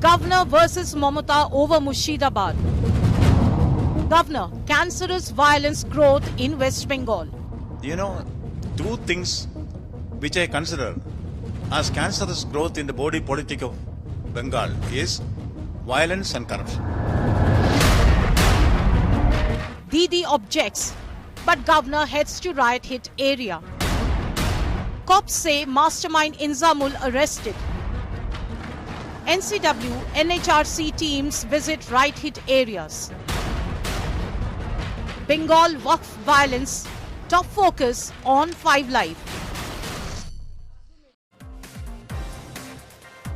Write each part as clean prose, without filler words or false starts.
Governor versus Mamata over Murshidabad. Governor, cancerous violence growth in West Bengal. You know, two things which I consider as cancerous growth in the body politic of Bengal is violence and corruption. Didi objects, but governor heads to riot-hit area. Cops say mastermind Inzamul arrested. NCW, nhrc teams visit riot-hit areas. Bengal Waqf violence, top focus on 5 Live.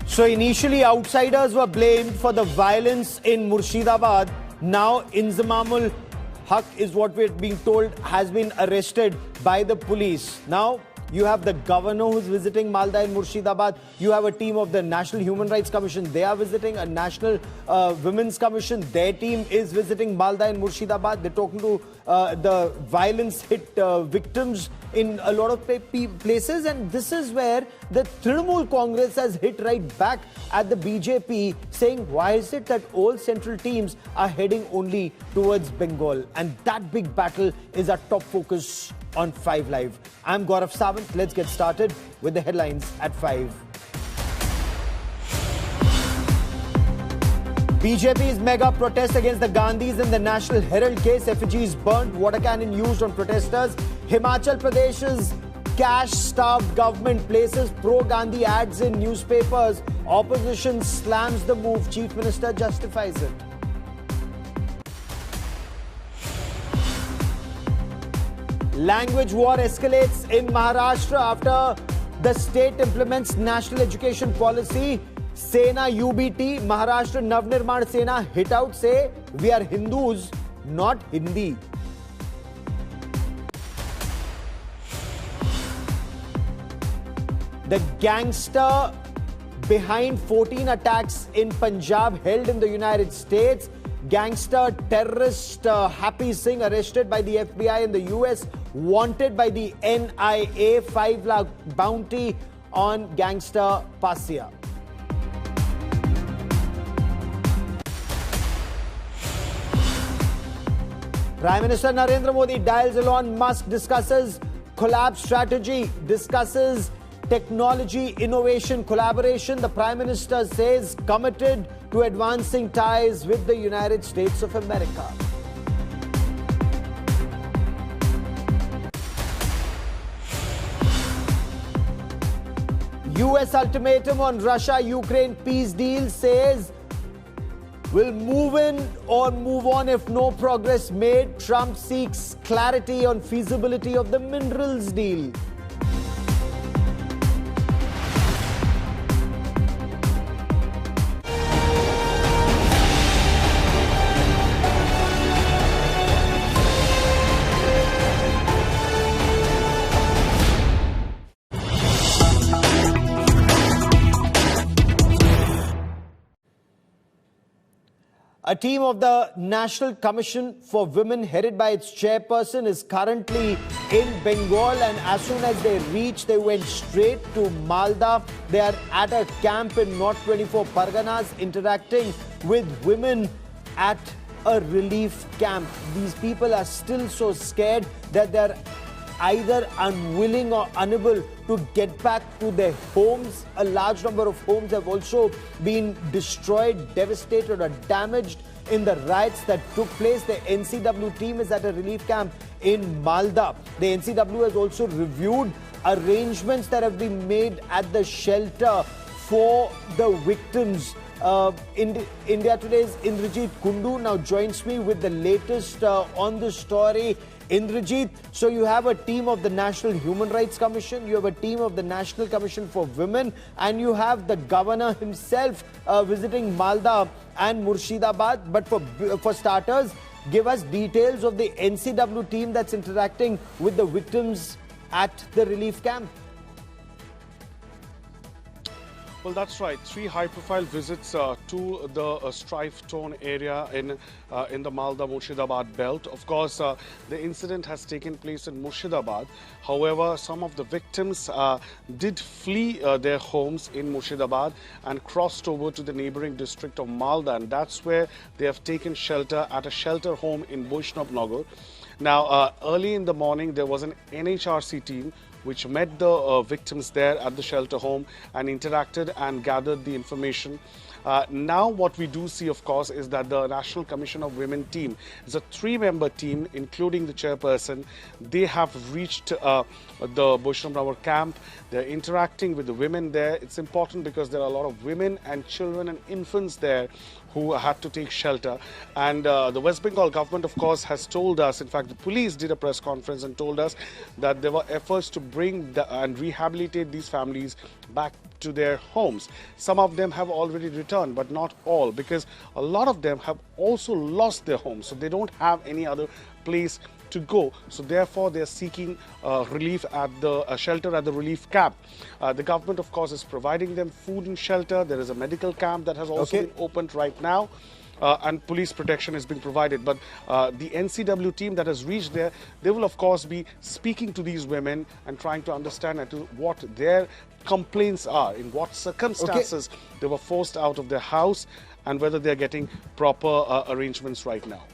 So initially outsiders were blamed for the violence in Murshidabad. Now Inzamamul Haq is what we're being told has been arrested by the police. Now you have the governor who's visiting Malda and Murshidabad. You have a team of the National Human Rights Commission. They are visiting a National Women's Commission. Their team is visiting Malda and Murshidabad. They're talking to the violence hit victims in a lot of places. And this is where the Trinamool Congress has hit right back at the BJP, saying, why is it that all central teams are heading only towards Bengal? And that big battle is our top focus on 5 Live. I'm Gaurav Sawant. Let's get started with the headlines at 5. BJP's mega protest against the Gandhis in the National Herald case. Effigies burnt, water cannon used on protesters. Himachal Pradesh's cash-starved government places pro-Gandhi ads in newspapers. Opposition slams the move. Chief Minister justifies it. Language war escalates in Maharashtra after the state implements national education policy. Sena UBT, Maharashtra Navnirman Sena hit out, say, we are Hindus, not Hindi. The gangster behind 14 attacks in Punjab held in the United States. Gangster terrorist Happy Singh arrested by the FBI in the US, wanted by the NIA, 5 lakh bounty on gangster Pasia. Prime Minister Narendra Modi dials Elon Musk, discusses collab strategy, discusses technology, innovation, collaboration. The Prime Minister says committed to advancing ties with the United States of America. US ultimatum on Russia-Ukraine peace deal, says we'll move in or move on if no progress made. Trump seeks clarity on feasibility of the minerals deal. A team of the National Commission for Women, headed by its chairperson, is currently in Bengal, and as soon as they reached, they went straight to Malda. They are at a camp in North 24 Parganas, interacting with women at a relief camp. These people are still so scared that they're either unwilling or unable to get back to their homes. A large number of homes have also been destroyed, devastated or damaged in the riots that took place. The NCW team is at a relief camp in Malda. The NCW has also reviewed arrangements that have been made at the shelter for the victims. India Today's Indrajit Kundu now joins me with the latest on the story. Indrajit, so you have a team of the National Human Rights Commission, you have a team of the National Commission for Women, and you have the governor himself visiting Malda and Murshidabad. But for starters, give us details of the NCW team that's interacting with the victims at the relief camp. Well, that's right. 3 high-profile visits to the strife-torn area in the Malda-Murshidabad belt. Of course, the incident has taken place in Murshidabad. However, some of the victims did flee their homes in Murshidabad and crossed over to the neighboring district of Malda, and that's where they have taken shelter at a shelter home in Vaishnavnagar. Now, early in the morning, there was an NHRC team which met the victims there at the shelter home and interacted and gathered the information. Now what we do see, of course, is that the National Commission of Women team is a 3-member team, including the chairperson. They have reached the Vaishnavnagar camp. They're interacting with the women there. It's important because there are a lot of women and children and infants there who had to take shelter. And the West Bengal government, of course, has told us, in fact, the police did a press conference and told us that there were efforts to bring and rehabilitate these families back to their homes. Some of them have already returned, but not all, because a lot of them have also lost their homes, so they don't have any other place to go. So therefore, they are seeking relief at the shelter at the relief camp. The government, of course, is providing them food and shelter. There is a medical camp that has also been opened right now. And police protection is being provided. But the NCW team that has reached there, they will, of course, be speaking to these women and trying to understand what their complaints are, in what circumstances they were forced out of their house, and whether they're getting proper arrangements right now.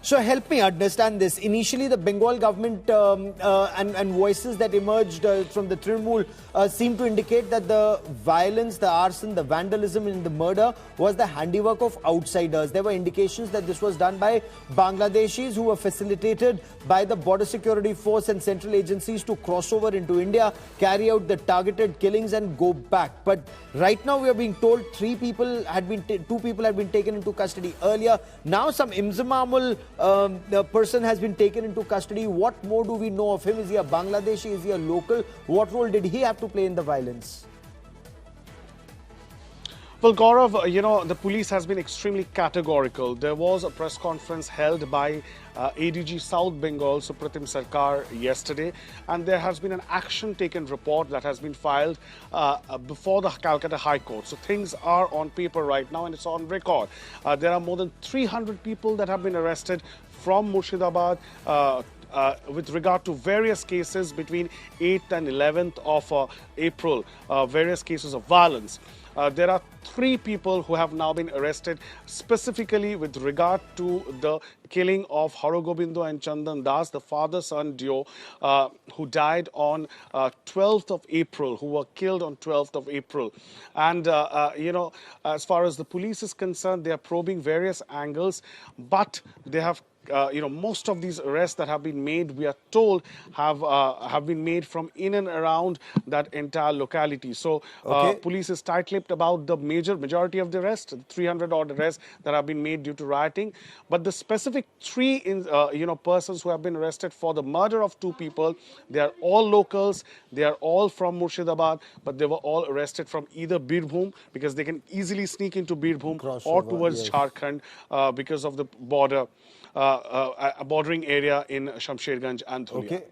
So help me understand this. Initially, the Bengal government and voices that emerged from the Trinamool seemed to indicate that the violence, the arson, the vandalism and the murder was the handiwork of outsiders. There were indications that this was done by Bangladeshis who were facilitated by the Border Security Force and central agencies to cross over into India, carry out the targeted killings and go back. But right now we are being told 2 people had been taken into custody earlier. Now some Imzamamul the person has been taken into custody. What more do we know of him? Is he a Bangladeshi? Is he a local? What role did he have to play in the violence? Well, Gaurav, you know, the police has been extremely categorical. There was a press conference held by ADG South Bengal, Supratim Sarkar, yesterday, and there has been an action taken report that has been filed before the Calcutta High Court. So things are on paper right now and it's on record. There are more than 300 people that have been arrested from Murshidabad with regard to various cases between 8th and 11th of April, various cases of violence. There are 3 people who have now been arrested specifically with regard to the killing of Haragobindo and Chandan Das, the father-son duo who died on 12th of April, who were killed on 12th of April. And, you know, as far as the police is concerned, they are probing various angles, but they have you know, most of these arrests that have been made, we are told, have been made from in and around that entire locality. So police is tight-lipped about the majority of the arrests, 300-odd arrests that have been made due to rioting. But the specific 3 you know, persons who have been arrested for the murder of 2 people, they are all locals, they are all from Murshidabad, but they were all arrested from either Birbhum, because they can easily sneak into Birbhum, or towards Jharkhand because of the border. A bordering area in Shamsherganj and Dhulia.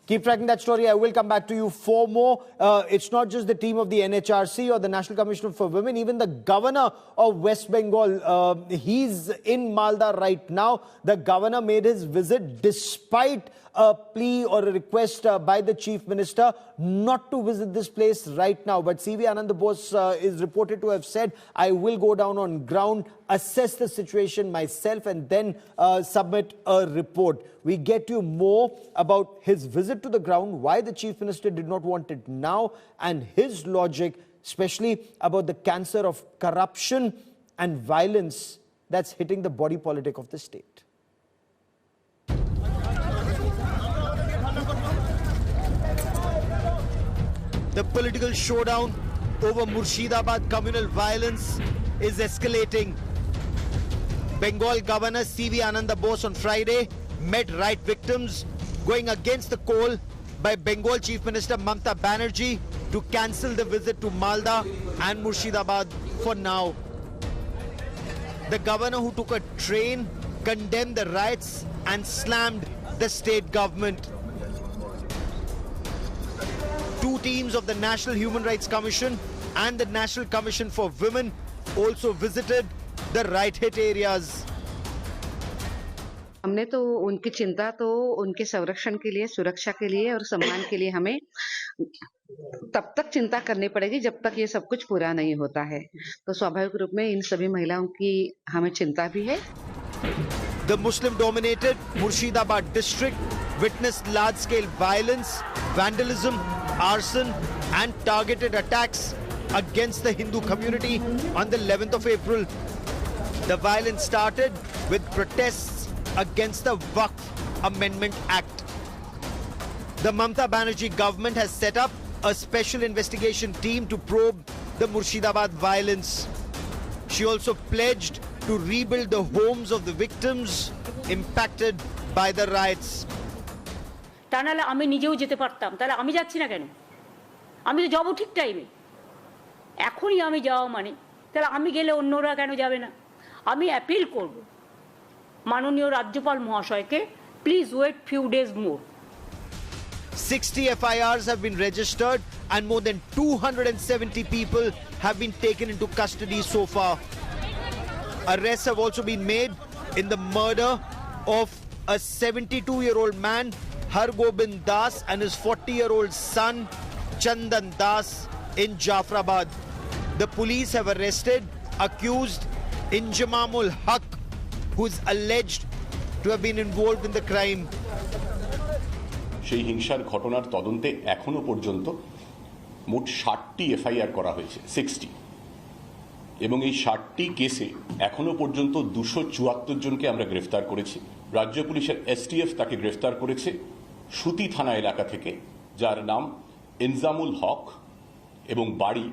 Keep tracking that story. I will come back to you for more. It's not just the team of the NHRC or the National Commission for Women. Even the governor of West Bengal, he's in Malda right now. The governor made his visit despite a plea or a request by the Chief Minister not to visit this place right now. But CV Ananda Bose is reported to have said, I will go down on ground, assess the situation myself and then submit a report. We get you more about his visit to the ground, why the Chief Minister did not want it now, and his logic, especially about the cancer of corruption and violence that's hitting the body politic of the state. The political showdown over Murshidabad communal violence is escalating. Bengal Governor CV Ananda Bose on Friday met riot victims, going against the call by Bengal Chief Minister Mamata Banerjee to cancel the visit to Malda and Murshidabad for now. The governor, who took a train, condemned the riots and slammed the state government. 2 teams of the National Human Rights Commission and the National Commission for Women also visited the riot-hit areas. हमने तो उनकी चिंता तो उनके संरक्षण के लिए, सुरक्षा के लिए और सम्मान के लिए हमें तब तक चिंता करनी पड़ेगी जब तक ये सब कुछ पूरा नहीं होता है। तो स्वाभाविक रूप में इन सभी महिलाओं की हमें चिंता भी है। The Muslim-dominated Murshidabad district witnessed large-scale violence, vandalism, arson and targeted attacks against the Hindu community on the 11th of April. The violence started with protests against the Waqf Amendment Act. The Mamata Banerjee government has set up a special investigation team to probe the Murshidabad violence. She also pledged to rebuild the homes of the victims impacted by the riots. তা নাহলে আমি নিজেও যেতে পারতাম, তাহলে আমি যাচ্ছি না কেন? আমি তো যাব ঠিক টাইমে। এখনই আমি যাওয়া মানে তাহলে আমি গেলে অন্যরা কেন যাবে না? আমি অ্যাপিল করব মাননীয় রাজ্যপাল মহাশয়কে, please wait few days more. 60 FIRs have been registered and more than 270 people have been taken into custody so far. Arrests have also been made in the murder of a 72-year-old man, Hargobind Das, and his 40-year-old son, Chandan Das, in Jafrabad. The police have arrested accused Injamamul Haq, who is alleged to have been involved in the crime. সেই হিংসার ঘটনার তদন্তে এখনো পর্যন্ত মোট 60টি FIR করা হয়েছে, 60। এবং এই 60টি কেসে এখনো পর্যন্ত 274 জনকে আমরা গ্রেফতার করেছি। রাজ্য পুলিশের এসটিএফ তাকে গ্রেফতার করেছে সুতি থানা এলাকা থেকে, যার নাম ইনজামুল হক এবং বাড়ি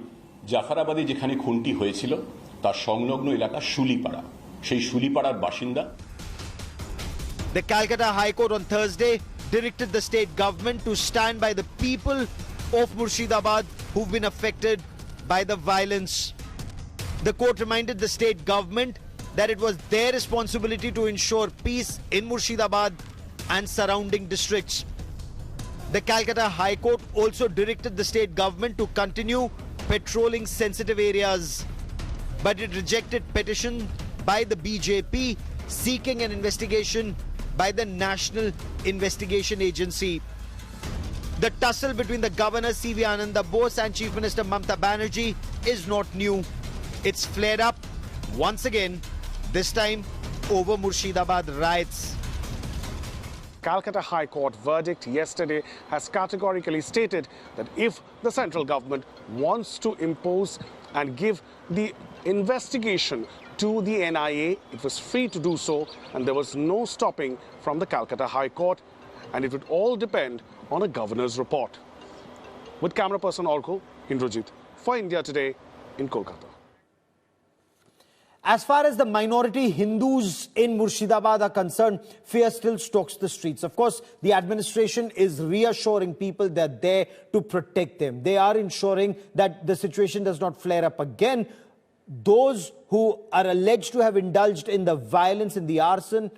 জাফরাবাদে, যেখানে খুনটি হয়েছিল তার সংলগ্ন এলাকা শুলিপাড়া, সেই শুলিপাড়ার বাসিন্দা। The Calcutta High Court on Thursday directed the state government to stand by the people of Murshidabad who've been affected by the violence. The court reminded the state government that it was their responsibility to ensure peace in Murshidabad and surrounding districts. The Calcutta High Court also directed the state government to continue patrolling sensitive areas, but it rejected petition by the BJP seeking an investigation by the National Investigation Agency. The tussle between the Governor CV Ananda Bose and Chief Minister Mamata Banerjee is not new. It's flared up once again, this time over Murshidabad riots. Calcutta High Court verdict yesterday has categorically stated that if the central government wants to impose and give the investigation to the NIA, it was free to do so, and there was no stopping from the Calcutta High Court, and it would all depend on a governor's report. With camera person Orko, Indrajit for India Today in Kolkata. As far as the minority Hindus in Murshidabad are concerned, fear still stalks the streets. Of course, the administration is reassuring people they're there to protect them. They are ensuring that the situation does not flare up again. Those who are alleged to have indulged in the violence, in the arson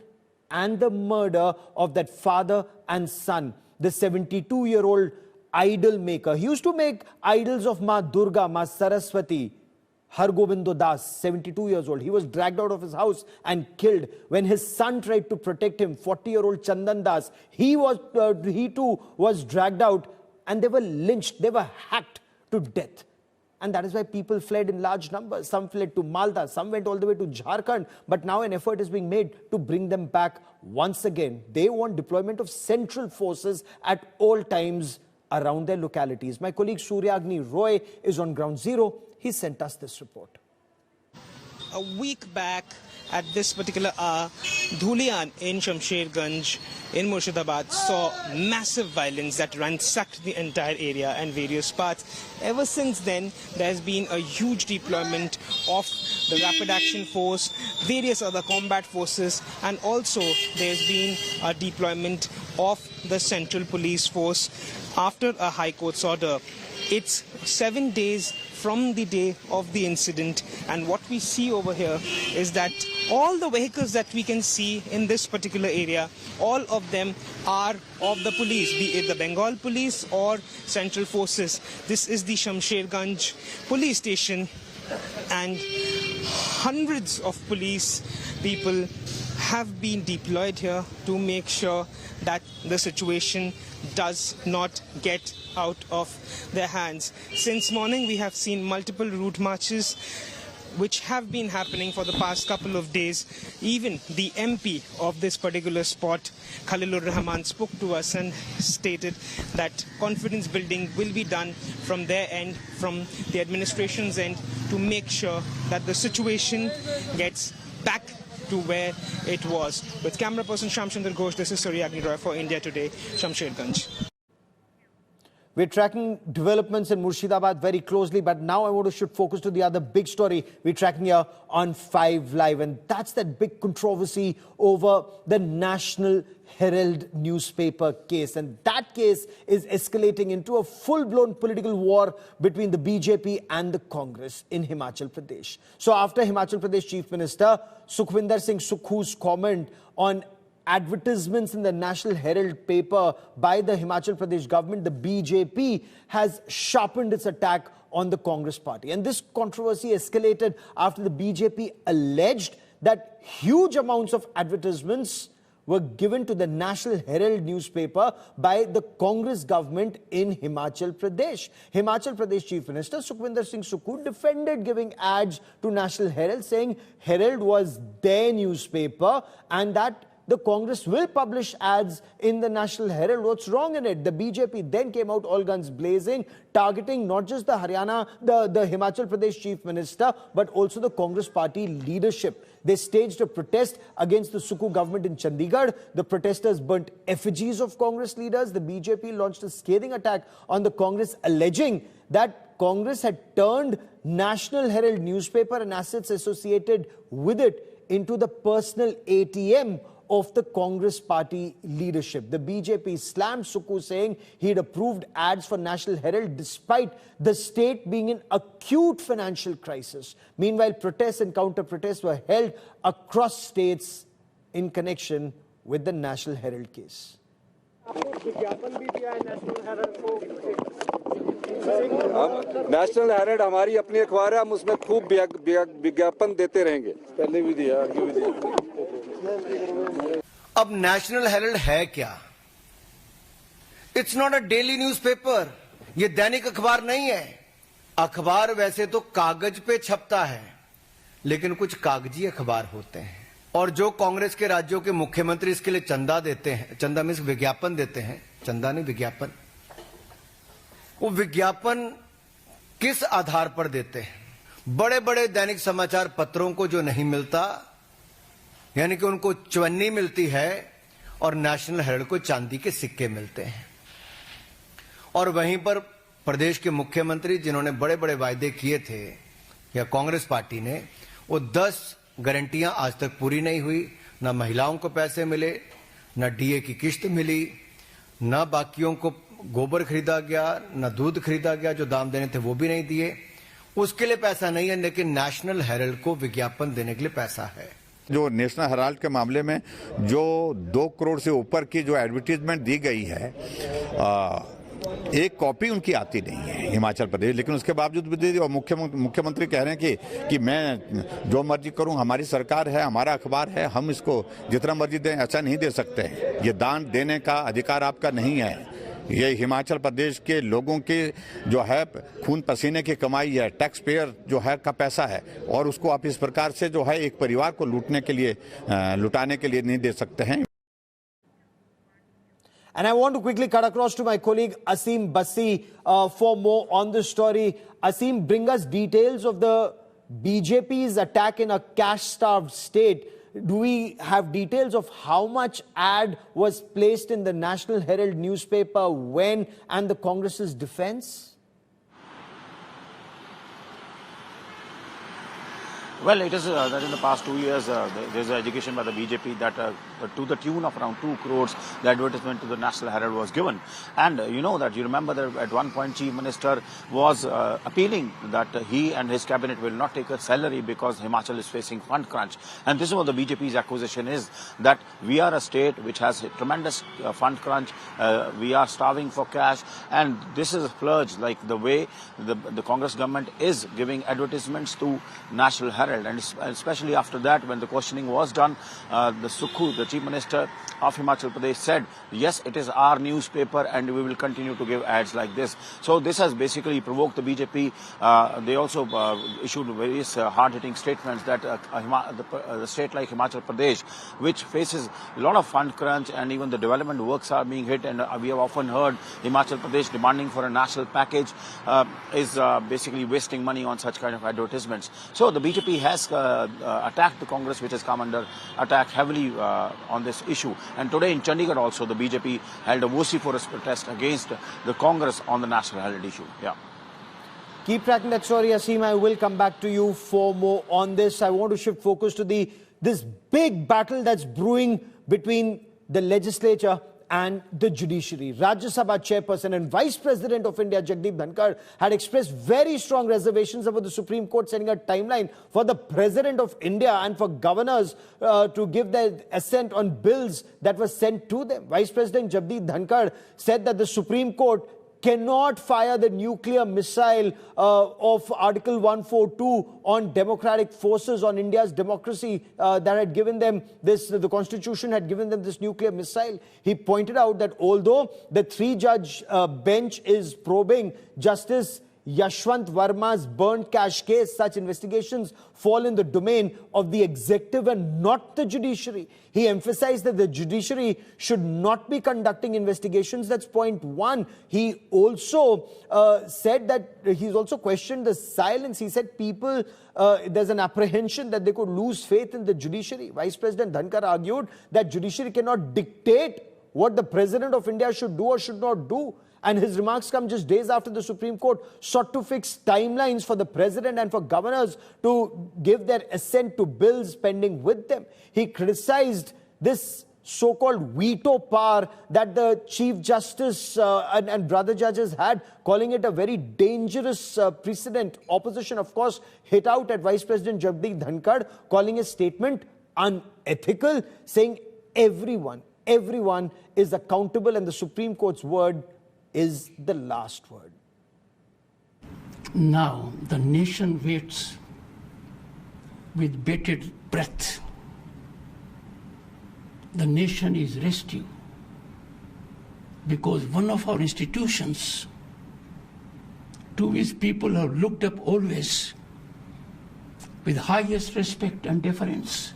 and the murder of that father and son, the 72-year-old idol maker. He used to make idols of Ma Durga, Ma Saraswati. Hargobind Das, 72 years old, he was dragged out of his house and killed. When his son tried to protect him, 40-year-old Chandan Das, he too was dragged out, and they were lynched, they were hacked to death. And that is why people fled in large numbers. Some fled to Malda, some went all the way to Jharkhand. But now an effort is being made to bring them back once again. They want deployment of central forces at all times around their localities. My colleague Surya Agni Roy is on ground zero. He sent us this report. A week back at this particular hour, Dhulian in Shamsherganj in Murshidabad saw massive violence that ransacked the entire area and various parts. Ever since then, there has been a huge deployment of the Rapid Action Force, various other combat forces, and also there's been a deployment of the Central Police Force after a High Court's order. It's 7 days from the day of the incident. And what we see over here is that all the vehicles that we can see in this particular area, all of them are of the police, be it the Bengal police or central forces. This is the Shamsherganj police station, and hundreds of police people have been deployed here to make sure that the situation does not get out of their hands. Since morning, we have seen multiple route marches which have been happening for the past couple of days. Even the MP of this particular spot, Khalilur Rahman, spoke to us and stated that confidence building will be done from their end, from the administration's end, to make sure that the situation gets back to where it was. With camera person Shamshandar Ghosh, this is Suryagni Roy for India Today, Shamsherganj. We're tracking developments in Murshidabad very closely, but now I want to shift focus to the other big story we're tracking here on 5 Live, and that's that big controversy over the National Herald newspaper case. And that case is escalating into a full-blown political war between the BJP and the Congress in Himachal Pradesh. So after Himachal Pradesh Chief Minister Sukhwinder Singh Sukhu's comment on advertisements in the National Herald paper by the Himachal Pradesh government, the BJP has sharpened its attack on the Congress party. And this controversy escalated after the BJP alleged that huge amounts of advertisements were given to the National Herald newspaper by the Congress government in Himachal Pradesh. Himachal Pradesh Chief Minister Sukhwinder Singh Sukhu defended giving ads to National Herald, saying Herald was their newspaper and that the Congress will publish ads in the National Herald. What's wrong in it? The BJP then came out all guns blazing, targeting not just the Himachal Pradesh Chief Minister, but also the Congress party leadership. They staged a protest against the Sukhu government in Chandigarh. The protesters burnt effigies of Congress leaders. The BJP launched a scathing attack on the Congress, alleging that Congress had turned National Herald newspaper and assets associated with it into the personal ATM of the Congress party leadership. The BJP slammed Sukhu, saying he'd approved ads for National Herald despite the state being in acute financial crisis. Meanwhile, protests and counter-protests were held across states in connection with the National Herald case. National Herald हमारी अपनी अखबार है, हम उसमें खूब विज्ञापन देते रहेंगे, पहले भी दिया, आगे भी दिया। अब नेशनल हेराल्ड है क्या? It's not a daily newspaper, ये दैनिक अखबार नहीं है। अखबार वैसे तो कागज पे छपता है, लेकिन कुछ कागजी अखबार होते हैं, और जो कांग्रेस के राज्यों के मुख्यमंत्री इसके लिए चंदा देते हैं, चंदा में विज्ञापन देते हैं, चंदा नहीं विज्ञापन, वो विज्ञापन किस आधार पर देते हैं? बड़े बड़े दैनिक समाचार पत्रों को जो नहीं मिलता, यानी कि उनको चवन्नी मिलती है, और नेशनल हेराल्ड को चांदी के सिक्के मिलते हैं। और वहीं पर प्रदेश के मुख्यमंत्री जिन्होंने बड़े बड़े वायदे किए थे, या कांग्रेस पार्टी ने, वो 10 गारंटियां आज तक पूरी नहीं हुई। ना महिलाओं को पैसे मिले, ना डीए की किश्त मिली, ना बाकियों को गोबर खरीदा गया, ना दूध खरीदा गया, जो दाम देने थे वो भी नहीं दिए। उसके लिए पैसा नहीं है, लेकिन नेशनल हेराल्ड को विज्ञापन देने के लिए पैसा है। जो नेशनल हेराल्ड के मामले में जो 2 करोड़ से ऊपर की जो एडवर्टीजमेंट दी गई है, एक कॉपी उनकी आती नहीं है हिमाचल प्रदेश, लेकिन उसके बावजूद भी दे दी। और मुख्यमंत्री कह रहे हैं कि मैं जो मर्जी करूं, हमारी सरकार है, हमारा अखबार है, हम इसको जितना मर्जी दें, ऐसा नहीं दे सकते। ये दान देने का अधिकार आपका नहीं है। ये हिमाचल प्रदेश के लोगों के जो है खून पसीने की कमाई है, टैक्स पेयर जो है का पैसा है, और उसको आप इस प्रकार से जो है एक परिवार को लुटाने के लिए नहीं दे सकते हैं। And I want to quickly cut across to my colleague Asim Bassi for more on this story. Asim, bring us details of the BJP's attack in a cash-starved state. Do we have details of how much ad was placed in the National Herald newspaper, when, and the Congress's defense? Well, it is that in the past 2 years, there's an education by the BJP that to the tune of around 2 crores, the advertisement to the National Herald was given. And you remember that at one point Chief Minister was appealing that he and his cabinet will not take a salary because Himachal is facing fund crunch. And this is what the BJP's accusation is, that we are a state which has a tremendous fund crunch, we are starving for cash, and this is a splurge like the way the Congress government is giving advertisements to National Herald. And especially after that, when the questioning was done, the Sukhu, the Chief Minister of Himachal Pradesh, said, yes, it is our newspaper and we will continue to give ads like this. So this has basically provoked the BJP. They also issued various hard-hitting statements that the state like Himachal Pradesh, which faces a lot of fund crunch and even the development works are being hit, and we have often heard Himachal Pradesh demanding for a national package, is basically wasting money on such kind of advertisements. So the BJP has attacked the Congress, which has come under attack heavily on this issue. And today in Chandigarh also, the BJP held a vociferous protest against the Congress on the National Herald issue. Yeah. Keep tracking that story, Asim. I will come back to you for more on this. I want to shift focus to this big battle that's brewing between the legislature and the judiciary. Rajya Sabha chairperson and Vice President of India, Jagdeep Dhankar, had expressed very strong reservations about the Supreme Court setting a timeline for the President of India and for governors to give their assent on bills that were sent to them. Vice President Jagdeep Dhankar said that the Supreme Court cannot fire the nuclear missile of Article 142 on democratic forces, on India's democracy that had given them this, the Constitution had given them this nuclear missile. He pointed out that although the 3-judge bench is probing Justice Yashwant Verma's burnt cash case, such investigations fall in the domain of the executive and not the judiciary. He emphasized that the judiciary should not be conducting investigations. That's point one. He also said that he's also questioned the silence. He said people, there's an apprehension that they could lose faith in the judiciary. Vice President Dhankar argued that judiciary cannot dictate what the President of India should do or should not do. And his remarks come just days after the Supreme Court sought to fix timelines for the President and for governors to give their assent to bills pending with them. He criticized this so-called veto power that the Chief Justice and brother judges had, calling it a very dangerous precedent. Opposition, of course, hit out at Vice President Jagdeep Dhankar, calling his statement unethical, saying everyone is accountable and the Supreme Court's word is the last word. Now the nation waits with bated breath. The nation is restive because one of our institutions, to which people have looked up always with highest respect and deference,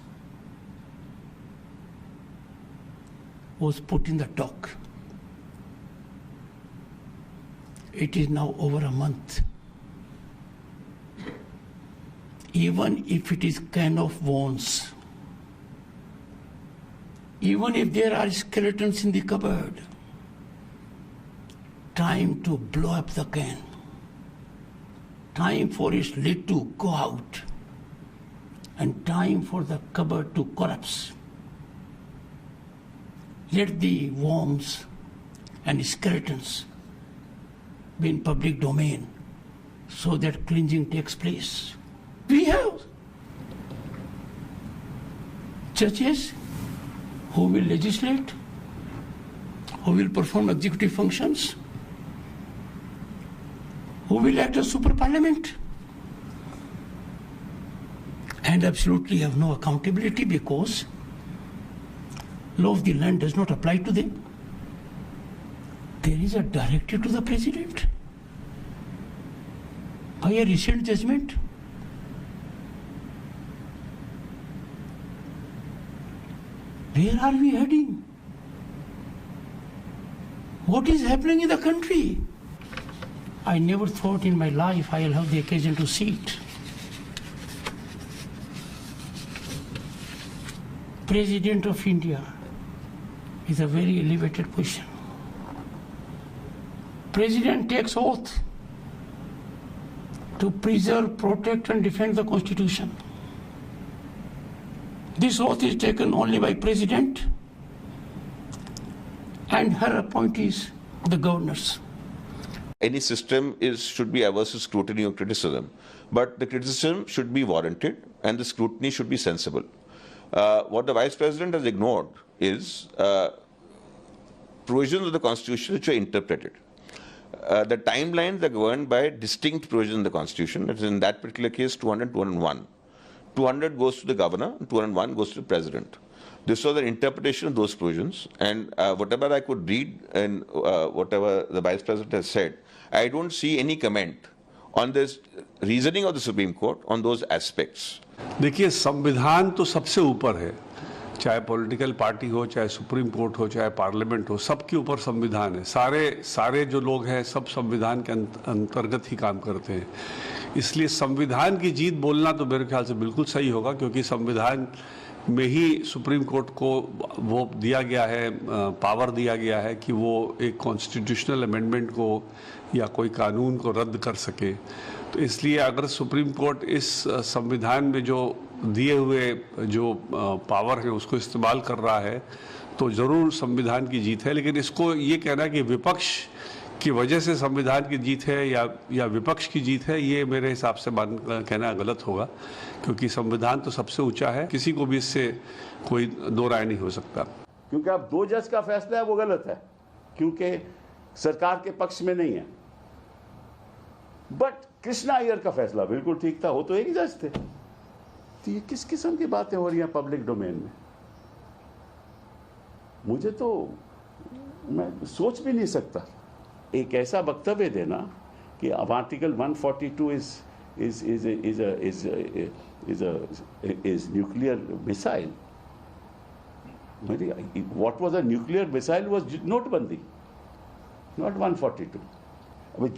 was put in the dock. It is now over a month. Even if it is can of worms, even if there are skeletons in the cupboard, time to blow up the can, time for its lid to go out, and time for the cupboard to collapse. Let the worms and skeletons be in public domain so that cleansing takes place. We have judges who will legislate, who will perform executive functions, who will act as super parliament, and absolutely have no accountability because law of the land does not apply to them. There is a directive to the President by a recent judgment. Where are we heading? What is happening in the country? I never thought in my life I'll have the occasion to see it. President of India is a very elevated position. President takes oath to preserve, protect and defend the Constitution. This oath is taken only by President and her appointees, the governors. Any system should be averse to scrutiny or criticism, but the criticism should be warranted and the scrutiny should be sensible. What the Vice President has ignored is provisions of the Constitution which are interpreted. The timelines are governed by distinct provisions in the Constitution. That is, in that particular case, 200, 201. 200 goes to the governor, and 201 goes to the president. This was an interpretation of those provisions, and whatever I could read and whatever the Vice President has said, I don't see any comment on this reasoning of the Supreme Court on those aspects. देखिए, संविधान तो सबसे ऊपर है, चाहे political party हो, चाहे supreme court हो, चाहे पार्लियामेंट हो, सबके ऊपर संविधान है। सारे जो लोग हैं सब संविधान के अंतर्गत ही काम करते हैं। इसलिए संविधान की जीत बोलना तो मेरे ख्याल से बिल्कुल सही होगा, क्योंकि संविधान में ही सुप्रीम कोर्ट को वो दिया गया है, पावर दिया गया है कि वो एक कॉन्स्टिट्यूशनल अमेंडमेंट को या कोई कानून को रद्द कर सके। तो इसलिए अगर सुप्रीम कोर्ट इस संविधान में जो दिए हुए जो पावर है उसको इस्तेमाल कर रहा है तो ज़रूर संविधान की जीत है। लेकिन इसको ये कहना कि विपक्ष की वजह से संविधान की जीत है या विपक्ष की जीत है, ये मेरे हिसाब से कहना गलत होगा, क्योंकि संविधान तो सबसे ऊंचा है, किसी को भी इससे कोई दो राय नहीं हो सकता। क्योंकि अब 2 जज का फैसला है वो गलत है, क्योंकि सरकार के पक्ष में नहीं है। बट कृष्णा अय्यर का फैसला बिल्कुल ठीक था, वो तो एक जज थे। तो ये किस किस्म की बातें हो रही हैं पब्लिक डोमेन में? मुझे तो, मैं सोच भी नहीं सकता एक ऐसा वक्तव्य देना कि अब article 142 is nuclear missile. What was a nuclear missile was नोटबंदी, not 142. अभी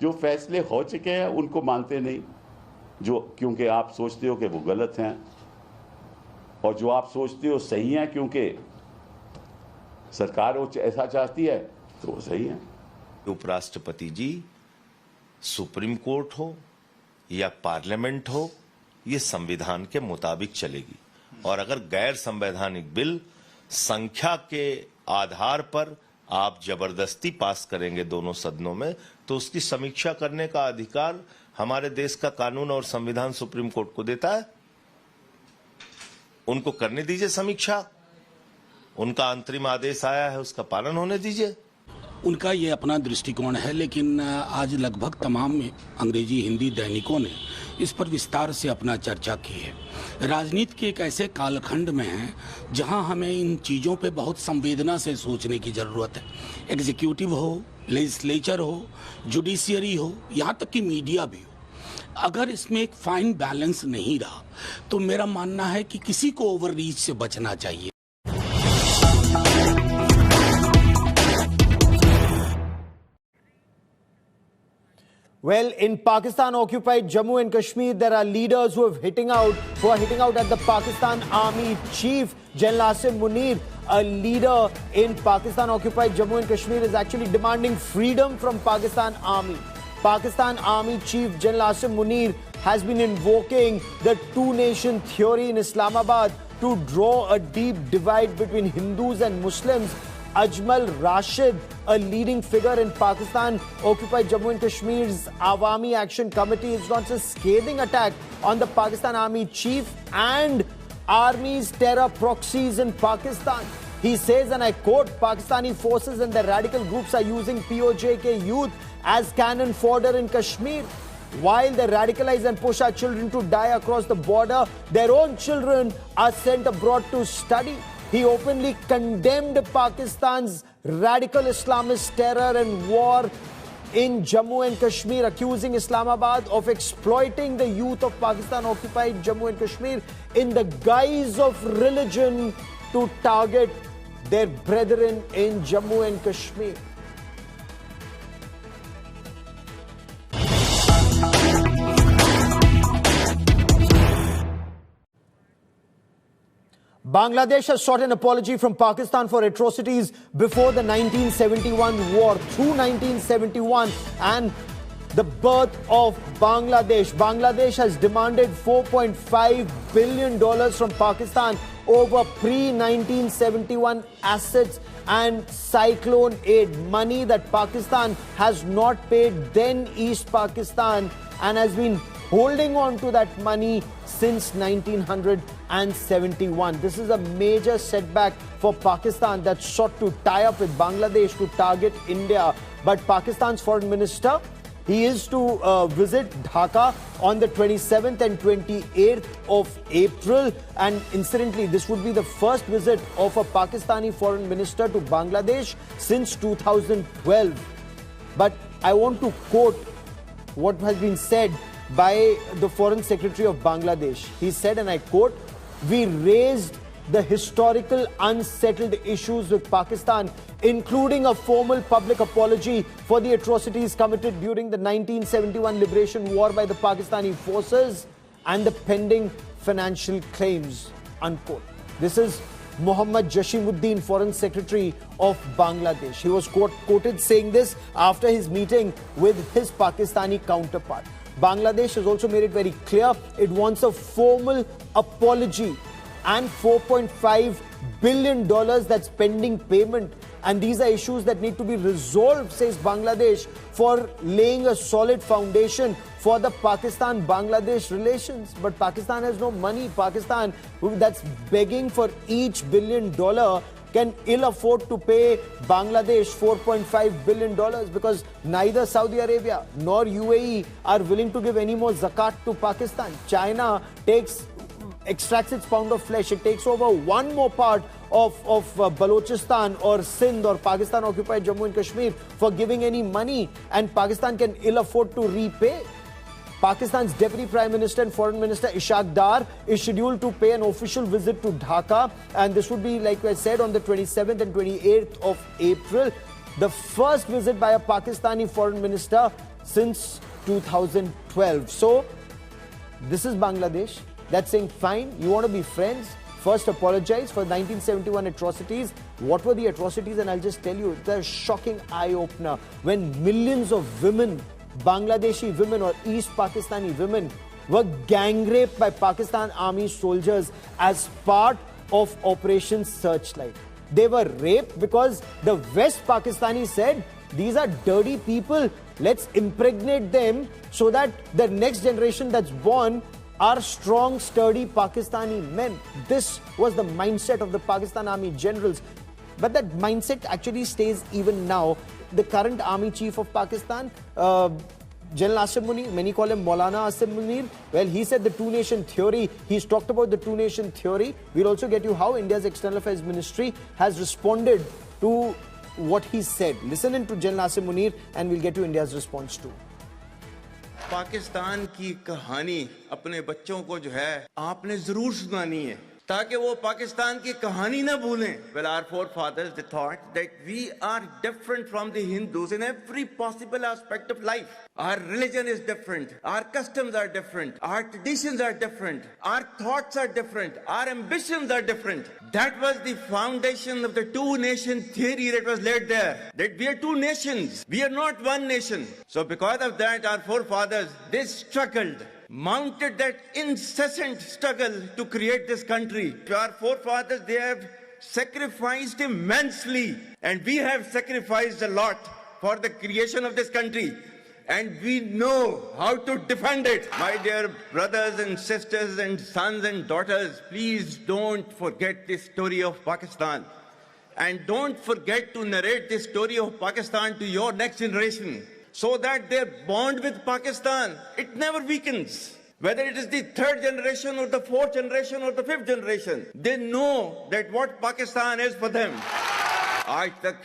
जो फैसले हो चुके हैं उनको मानते नहीं, जो क्योंकि आप सोचते हो कि वो गलत हैं, और जो आप सोचते हो सही हैं क्योंकि सरकार वो ऐसा चाहती है तो वो सही है। उपराष्ट्रपति जी, सुप्रीम कोर्ट हो या पार्लियामेंट हो, ये संविधान के मुताबिक चलेगी। और अगर गैर संवैधानिक बिल संख्या के आधार पर आप जबरदस्ती पास करेंगे दोनों सदनों में, तो उसकी समीक्षा करने का अधिकार हमारे देश का कानून और संविधान सुप्रीम कोर्ट को देता है। उनको करने दीजिए समीक्षा, उनका अंतरिम आदेश आया है उसका पालन होने दीजिए। उनका ये अपना दृष्टिकोण है, लेकिन आज लगभग तमाम अंग्रेजी हिंदी दैनिकों ने इस पर विस्तार से अपना चर्चा की है। राजनीति के एक ऐसे कालखंड में है जहां हमें इन चीज़ों पे बहुत संवेदना से सोचने की ज़रूरत है। एग्जीक्यूटिव हो, लेजिस्लेचर हो, जुडिशियरी हो, यहाँ तक कि मीडिया भी हो। अगर इसमें एक फाइन बैलेंस नहीं रहा तो मेरा मानना है कि किसी को ओवर रीच से बचना चाहिए। Well, in Pakistan-occupied Jammu and Kashmir, there are leaders who are hitting out at the Pakistan Army Chief General Asim Munir. A leader in Pakistan-occupied Jammu and Kashmir is actually demanding freedom from Pakistan Army. Pakistan Army Chief General Asim Munir has been invoking the two-nation theory in Islamabad to draw a deep divide between Hindus and Muslims. Ajmal Rashid, a leading figure in Pakistan-occupied Jammu and Kashmir's Awami Action Committee, has launched a scathing attack on the Pakistan Army Chief and Army's terror proxies in Pakistan. He says, and I quote, Pakistani forces and the radical groups are using POJK youth as cannon fodder in Kashmir. While they radicalize and push our children to die across the border, their own children are sent abroad to study. He openly condemned Pakistan's radical Islamist terror and war in Jammu and Kashmir, accusing Islamabad of exploiting the youth of Pakistan-occupied Jammu and Kashmir in the guise of religion to target their brethren in Jammu and Kashmir. Bangladesh has sought an apology from Pakistan for atrocities before the 1971 war. Through 1971 and the birth of Bangladesh. Bangladesh has demanded $4.5 billion from Pakistan over pre-1971 assets and cyclone aid, money that Pakistan has not paid then East Pakistan and has been holding on to that money since 1971. This is a major setback for Pakistan that sought to tie up with Bangladesh to target India. But Pakistan's foreign minister, he is to visit Dhaka on the 27th and 28th of April. And incidentally, this would be the first visit of a Pakistani foreign minister to Bangladesh since 2012. But I want to quote what has been said by the Foreign Secretary of Bangladesh. He said, and I quote, "We raised the historical unsettled issues with Pakistan, including a formal public apology for the atrocities committed during the 1971 Liberation War by the Pakistani forces and the pending financial claims," unquote. This is Mohammad Jashimuddin, Foreign Secretary of Bangladesh. He was quoted saying this after his meeting with his Pakistani counterpart. Bangladesh has also made it very clear it wants a formal apology and $4.5 billion that's pending payment. And these are issues that need to be resolved, says Bangladesh, for laying a solid foundation for the Pakistan-Bangladesh relations. But Pakistan has no money. Pakistan, that's begging for each $1 billion, can ill afford to pay Bangladesh $4.5 billion because neither Saudi Arabia nor UAE are willing to give any more zakat to Pakistan. China extracts its pound of flesh. It takes over one more part of Balochistan or Sindh or Pakistan-occupied Jammu and Kashmir for giving any money, and Pakistan can ill afford to repay. Pakistan's Deputy Prime Minister and Foreign Minister Ishaq Dar is scheduled to pay an official visit to Dhaka, and this would be, like I said, on the 27th and 28th of April. The first visit by a Pakistani Foreign Minister since 2012. So, this is Bangladesh. That's saying, fine, you want to be friends? First apologize for 1971 atrocities. What were the atrocities? And I'll just tell you, it's a shocking eye-opener when millions of women, Bangladeshi women or East Pakistani women, were gang raped by Pakistan Army soldiers as part of Operation Searchlight. They were raped because the West Pakistani said, these are dirty people, let's impregnate them so that the next generation that's born are strong, sturdy Pakistani men. This was the mindset of the Pakistan Army generals. But that mindset actually stays even now. The current Army Chief of Pakistan, General Asim Munir, many call him Maulana Asim Munir. Well, he said the two-nation theory. He's talked about the two-nation theory. We'll also get you how India's External Affairs Ministry has responded to what he said. Listen in to General Asim Munir and we'll get you India's response too. Pakistan की कहानी अपने बच्चों को जो है आपने जरूर सुनानी है ताकि वो पाकिस्तान की कहानी ना भूलें. Well, our forefathers, they thought that we are different from the Hindus in every possible aspect of life. Our religion is different. Our customs are different. Our traditions are different. Our thoughts are different. Our ambitions are different. That was the foundation of the two-nation theory that was laid there. That we are two nations. We are not one nation. So because of that, our forefathers, they struggled, mounted that incessant struggle to create this country. Our forefathers, they have sacrificed immensely, and we have sacrificed a lot for the creation of this country. And we know how to defend it. My dear brothers and sisters and sons and daughters, please don't forget the story of Pakistan. And don't forget to narrate the story of Pakistan to your next generation, so that their bond with Pakistan, it never weakens. Whether it is the third generation or the fourth generation or the fifth generation, they know that what Pakistan is for them. आज तक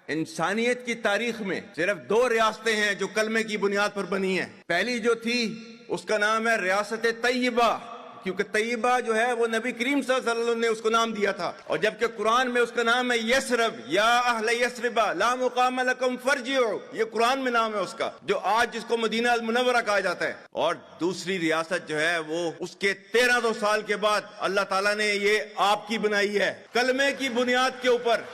इंसानियत की तारीख में सिर्फ दो रियासतें हैं जो कलमे की बुनियाद पर बनी हैं. पहली जो थी उसका नाम है रियासत तैयबा, क्योंकि तैयबा जो है वो नबी करीम सल्लल्लाहु अलैहि वसल्लम ने उसको नाम दिया था. और जबकि कुरान में उसका नाम है यसरब, या अहले यसरबा ला मुकाम लकुम फरजिउ, ये कुरान में नाम है उसका, जो आज जिसको मदीना अल मुनव्वरा कहा जाता है. और दूसरी रियासत जो है वो उसके 1300 साल के बाद अल्लाह ताला ने ये आपकी बनाई है कलमे की बुनियाद के ऊपर.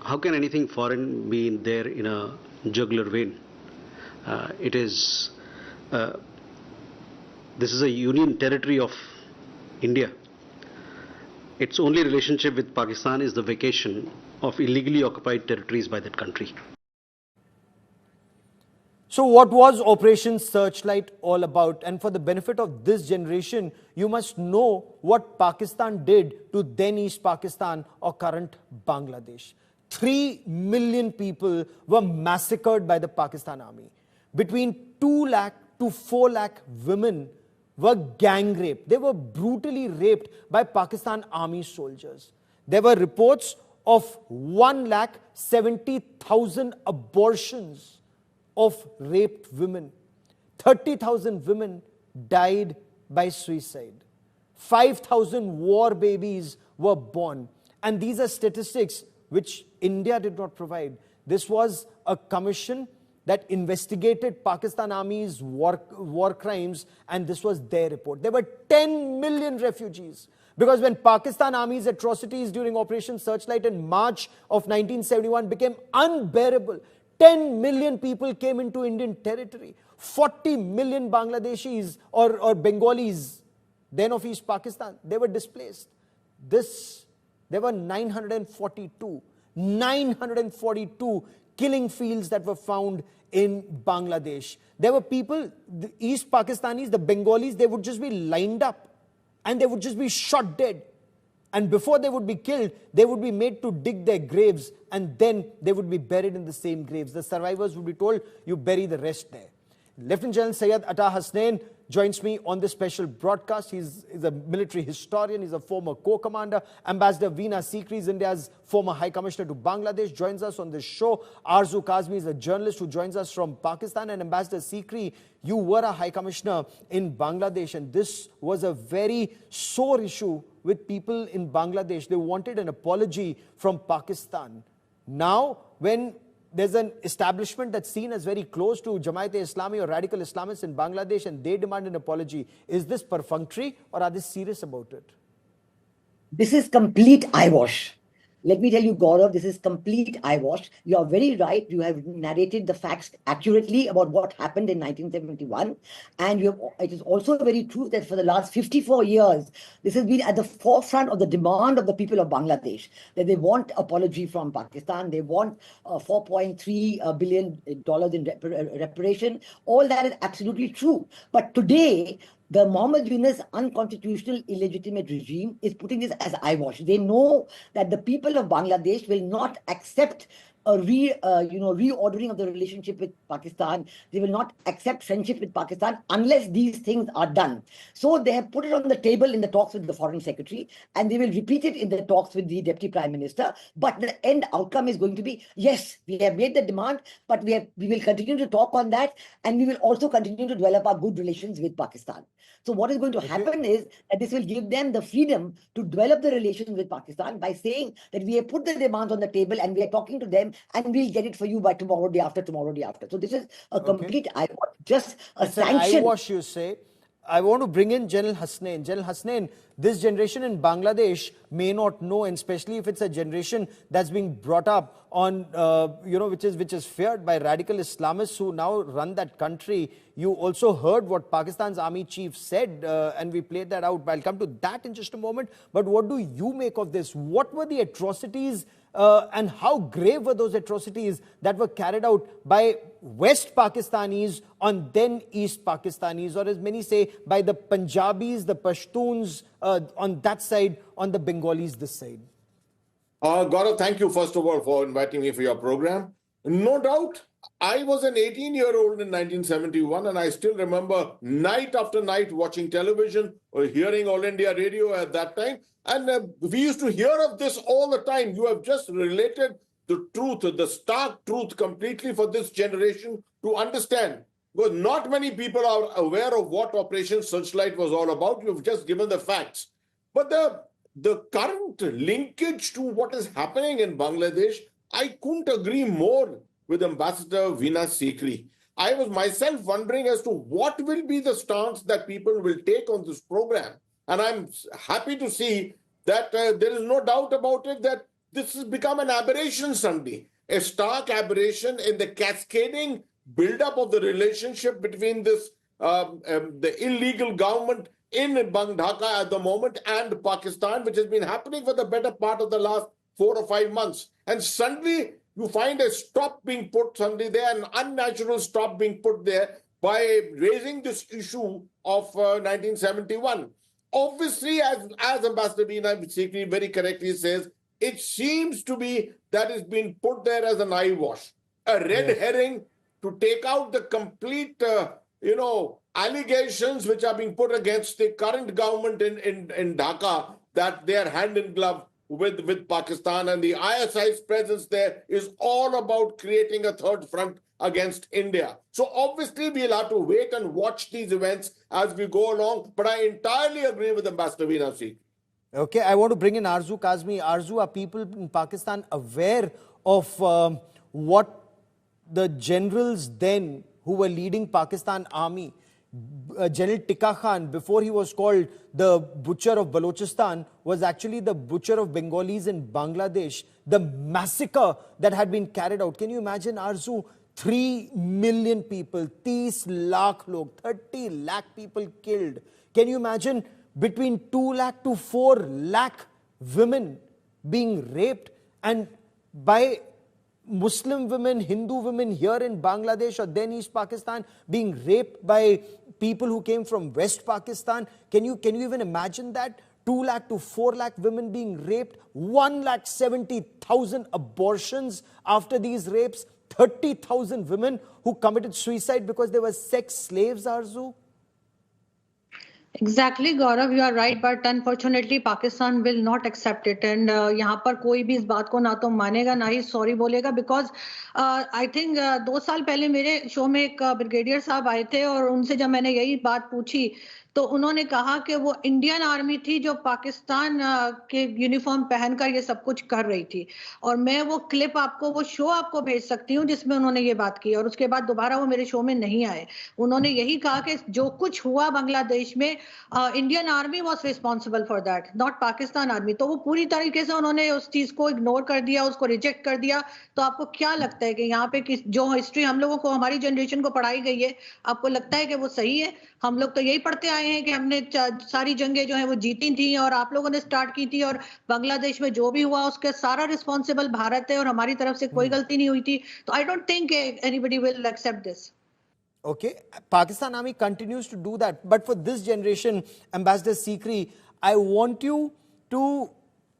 How can anything foreign be there in a jugular vein? This is a union territory of India. Its only relationship with Pakistan is the vacation of illegally occupied territories by that country. So what was Operation Searchlight all about? And for the benefit of this generation, you must know what Pakistan did to then East Pakistan or current Bangladesh. 3 million people were massacred by the Pakistan army. Between 2 lakh to 4 lakh women were gang raped. They were brutally raped by Pakistan army soldiers. There were reports of 1,70,000 abortions of raped women. 30,000 women died by suicide. 5,000 war babies were born. And these are statistics which India did not provide. This was a commission that investigated Pakistan Army's war crimes, and this was their report. There were 10 million refugees. Because when Pakistan Army's atrocities during Operation Searchlight in March of 1971 became unbearable, 10 million people came into Indian territory. 40 million Bangladeshis or Bengalis, then of East Pakistan, they were displaced. There were 942 killing fields that were found in Bangladesh. There were people, the East Pakistanis, the Bengalis, they would just be lined up and they would just be shot dead. And before they would be killed, they would be made to dig their graves and then they would be buried in the same graves. The survivors would be told, you bury the rest there. Lieutenant General Syed Atta Hasnain joins me on this special broadcast. He's a military historian. He's a former co-commander. Ambassador Veena Sikri is India's former High Commissioner to Bangladesh, joins us on this show. Arzu Kazmi is a journalist who joins us from Pakistan. And Ambassador Sikri, you were a High Commissioner in Bangladesh, and this was a very sore issue with people in Bangladesh. They wanted an apology from Pakistan. Now, when there's an establishment that's seen as very close to Jamaat-e-Islami or radical Islamists in Bangladesh and they demand an apology, is this perfunctory or are they serious about it? This is complete eyewash. Let me tell you, Gaurav, this is complete eyewash. You are very right. You have narrated the facts accurately about what happened in 1971. And it is also very true that for the last 54 years, this has been at the forefront of the demand of the people of Bangladesh, that they want apology from Pakistan. They want $4.3 billion in reparation. All that is absolutely true. But today, the Mohammed Yunus unconstitutional illegitimate regime is putting this as eyewash. They know that the people of Bangladesh will not accept a reordering of the relationship with Pakistan. They will not accept friendship with Pakistan unless these things are done. So they have put it on the table in the talks with the Foreign Secretary, and they will repeat it in the talks with the Deputy Prime Minister. But the end outcome is going to be, yes, we have made the demand, but we will continue to talk on that, and we will also continue to develop our good relations with Pakistan. So what is going to happen is that this will give them the freedom to develop the relations with Pakistan by saying that we have put the demands on the table and we are talking to them and we'll get it for you by tomorrow, day after, tomorrow, day after. So this is a complete eyewash, just a sanction. An eyewash, you say. I want to bring in General Hasnain. General Hasnain, this generation in Bangladesh may not know, and especially if it's a generation that's being brought up on, which is feared by radical Islamists who now run that country. You also heard what Pakistan's army chief said, and we played that out. I'll come to that in just a moment. But what do you make of this? What were the atrocities and how grave were those atrocities that were carried out by West Pakistanis on then East Pakistanis, or as many say, by the Punjabis, the Pashtuns on that side, on the Bengalis this side? Gaurav, thank you first of all for inviting me for your program. No doubt, I was an 18-year-old in 1971 and I still remember night after night watching television or hearing All India Radio at that time. And we used to hear of this all the time. You have just related the truth, the stark truth completely for this generation to understand. Because not many people are aware of what Operation Searchlight was all about. You've just given the facts. But the current linkage to what is happening in Bangladesh, I couldn't agree more with Ambassador Veena Sikri. I was myself wondering as to what will be the stance that people will take on this program. And I'm happy to see that there is no doubt about it that this has become an aberration Sunday, a stark aberration in the cascading build-up of the relationship between this the illegal government in Dhaka at the moment and Pakistan, which has been happening for the better part of the last 4 or 5 months. And suddenly you find a stop being put suddenly there, an unnatural stop being put there by raising this issue of 1971. Obviously, as Ambassador Veena Sikri very correctly says, it seems to be that it's been put there as an eyewash, a red herring to take out the complete, allegations which are being put against the current government in Dhaka, that they are hand in glove with Pakistan, and the ISI's presence there is all about creating a third front against India. So obviously we'll have to wait and watch these events as we go along, but I entirely agree with Ambassador Veena Sikri. Okay, I want to bring in Arzu Kazmi. Arzu, are people in Pakistan aware of what the generals then who were leading Pakistan army, General Tika Khan, before he was called the butcher of Balochistan, was actually the butcher of Bengalis in Bangladesh, the massacre that had been carried out. Can you imagine, Arzu, 3 million people, 30 lakh log, 30 lakh people killed. Can you imagine between 2 lakh to 4 lakh women being raped, and by Muslim women, Hindu women here in Bangladesh or then East Pakistan being raped by people who came from West Pakistan? Can you even imagine that? 2 lakh to 4 lakh women being raped, 1,70,000 abortions after these rapes, 30,000 women who committed suicide because they were sex slaves, Arzu? Exactly, Gaurav, you are right, but unfortunately Pakistan will not accept it, and यहाँ पर कोई भी इस बात को ना तो मानेगा ना ही सॉरी बोलेगा, because I think 2 साल पहले मेरे शो में एक ब्रिगेडियर साहब आए थे और उनसे जब मैंने यही बात पूछी तो उन्होंने कहा कि वो इंडियन आर्मी थी जो पाकिस्तान के यूनिफॉर्म पहनकर ये सब कुछ कर रही थी, और मैं वो क्लिप आपको, वो शो आपको भेज सकती हूँ जिसमें उन्होंने ये बात की, और उसके बाद दोबारा वो मेरे शो में नहीं आए। उन्होंने यही कहा कि जो कुछ हुआ बांग्लादेश में, Indian army was responsible for that, not Pakistan army. तो वो पूरी तरीके से उन्होंने उस चीज को इग्नोर कर दिया, उसको रिजेक्ट कर दिया। तो आपको क्या लगता है कि यहाँ पे जो हिस्ट्री हम लोगों को, हमारी जनरेशन को पढ़ाई गई है, आपको लगता है कि वो सही है? हम लोग तो यही पढ़ते आए हैं कि हमने सारी जंगें जो है वो जीती थी और आप लोगों ने स्टार्ट की थी, और बांग्लादेश में जो भी हुआ उसके सारा रिस्पांसिबल भारत है और हमारी तरफ से कोई गलती नहीं हुई थी। तो I don't think anybody will accept this. Okay, Pakistan Army continues to do that, but for this generation, Ambassador Sikri, I want you to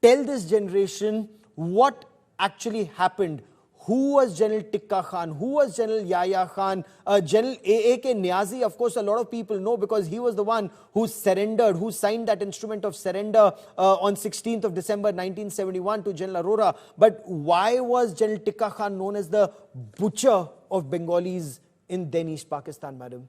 tell this generation what actually happened. Who was General Tika Khan? Who was General Yahya Khan? General A.A.K. Niazi, of course, a lot of people know because he was the one who surrendered, who signed that instrument of surrender on 16th of December 1971 to General Arora. But why was General Tika Khan known as the butcher of Bengalis in then East Pakistan, madam?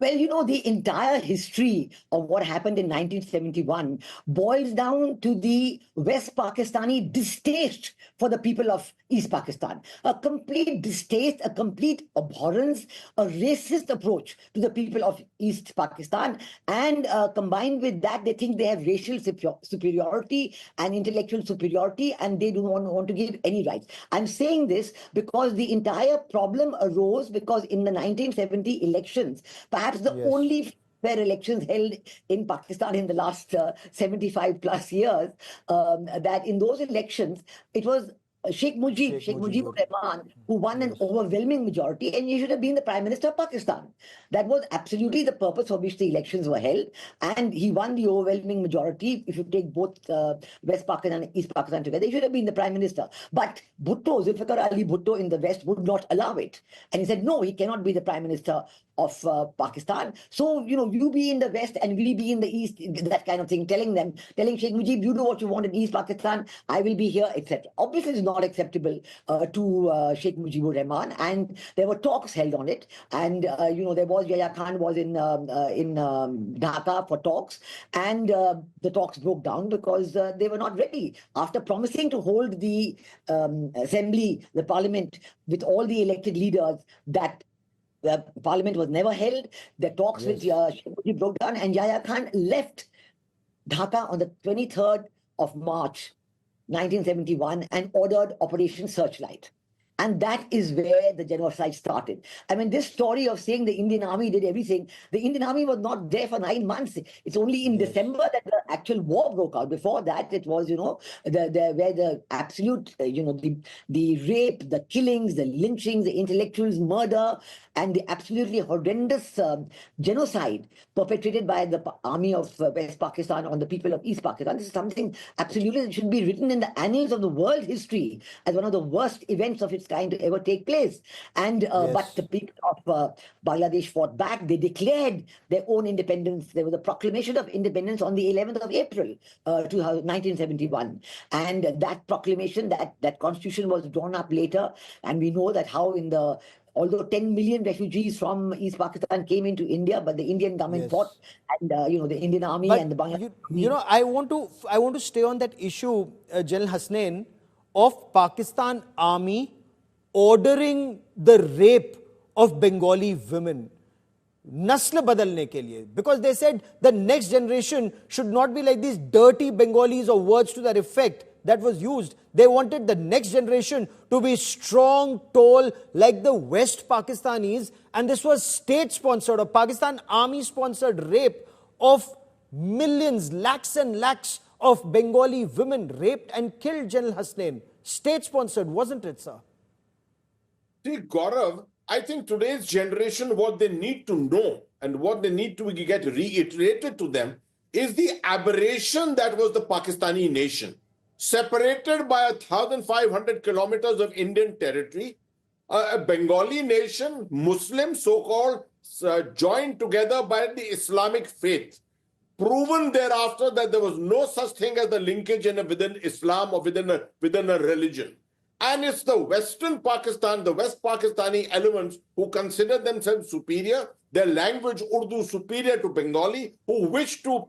Well, you know, the entire history of what happened in 1971 boils down to the West Pakistani distaste for the people of East Pakistan. A complete distaste, a complete abhorrence, a racist approach to the people of East Pakistan. And combined with that, they think they have racial superiority and intellectual superiority, and they don't want to give any rights. I'm saying this because the entire problem arose because in the 1970 elections, perhaps the only fair elections held in Pakistan in the last 75 plus years, that in those elections, it was Sheikh Mujibur Rahman who won an overwhelming majority, and he should have been the Prime Minister of Pakistan. That was absolutely the purpose for which the elections were held, and he won the overwhelming majority. If you take both West Pakistan and East Pakistan together, he should have been the Prime Minister. But Bhutto, Zulfikar Ali Bhutto in the West would not allow it. And he said, no, he cannot be the Prime Minister of Pakistan. So, you know, you be in the West and we be in the East, that kind of thing, telling Sheikh Mujib, you do what you want in East Pakistan, I will be here, etc. Obviously, it's not acceptable to Sheikh Mujibur Rahman, and there were talks held on it. And, you know, there was, Yahya Khan was in Dhaka for talks, and the talks broke down because they were not ready. After promising to hold the assembly, the parliament, with all the elected leaders, that the parliament was never held. The talks with Sheikh Mujib broke down, and Yahya Khan left Dhaka on the 23rd of March, 1971, and ordered Operation Searchlight. And that is where the genocide started. I mean, this story of saying the Indian army did everything, the Indian army was not there for 9 months. It's only in December that the actual war broke out. Before that, it was, where the absolute, the rape, the killings, the lynchings, the intellectuals' murder, and the absolutely horrendous genocide perpetrated by the army of West Pakistan on the people of East Pakistan. This is something absolutely that should be written in the annals of the world history as one of the worst events of its kind to ever take place. And but the people of Bangladesh fought back. They declared their own independence. There was a proclamation of independence on the 11th of April, 1971. And that proclamation, that constitution was drawn up later. And we know that how although 10 million refugees from East Pakistan came into India, but the Indian government fought, and the Indian army and the Bangladesh. I want to stay on that issue, General Hasnain, of Pakistan army ordering the rape of Bengali women. Nasl badalne ke liye, because they said the next generation should not be like these dirty Bengalis or words to that effect that was used. They wanted the next generation to be strong, tall, like the West Pakistanis. And this was state-sponsored or Pakistan army-sponsored rape of millions, lakhs and lakhs of Bengali women raped and killed, General Hasnain. State-sponsored, wasn't it, sir? See, Gaurav, I think today's generation, what they need to know and what they need to get reiterated to them is the aberration that was the Pakistani nation. Separated by 1,500 kilometers of Indian territory, a Bengali nation, Muslim so-called, joined together by the Islamic faith. Proven thereafter that there was no such thing as the linkage within Islam or within a religion. And it's the Western Pakistan, the West Pakistani elements who consider themselves superior, their language Urdu superior to Bengali, who wish to